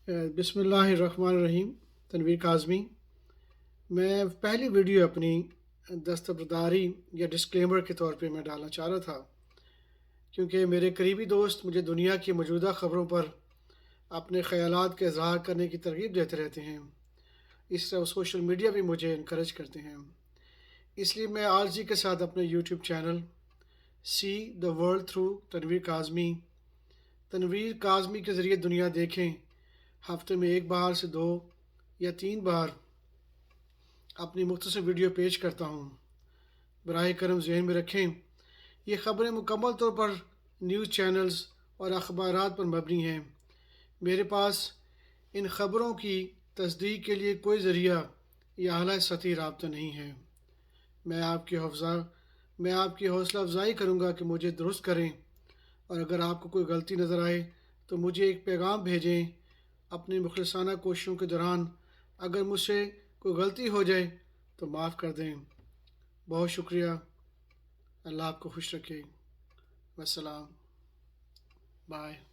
بسم اللہ الرحمن الرحیم. تنویر کاظمی. میں پہلی ویڈیو اپنی دستبرداری یا ڈسکلیمر کے طور پہ میں ڈالنا چاہ رہا تھا، کیونکہ میرے قریبی دوست مجھے دنیا کی موجودہ خبروں پر اپنے خیالات کا اظہار کرنے کی ترغیب دیتے رہتے ہیں. اس طرح سوشل میڈیا بھی مجھے انکریج کرتے ہیں. اس لیے میں عارضی کے ساتھ اپنے YouTube channel see the world through Tanveer Kazmi, Tanveer Kazmi کے ذریعے دنیا دیکھیں، ہفتے میں ایک بار سے 2 یا 3 بار اپنی مختصر ویڈیو پیش کرتا ہوں. براہ کرم ذہن میں رکھیں، یہ خبریں مکمل طور پر نیوز چینلز اور اخبارات پر مبنی ہیں. میرے پاس ان خبروں کی تصدیق کے لیے کوئی ذریعہ یا اعلیٰ سطحی رابطہ نہیں ہے. میں آپ کی حوصلہ افزائی کروں گا کہ مجھے درست کریں، اور اگر آپ کو کوئی غلطی نظر آئے تو مجھے ایک پیغام بھیجیں. اپنی مخلصانہ کوششوں کے دوران اگر مجھ سے کوئی غلطی ہو جائے تو معاف کر دیں. بہت شکریہ. اللہ آپ کو خوش رکھے. والسلام. بائے.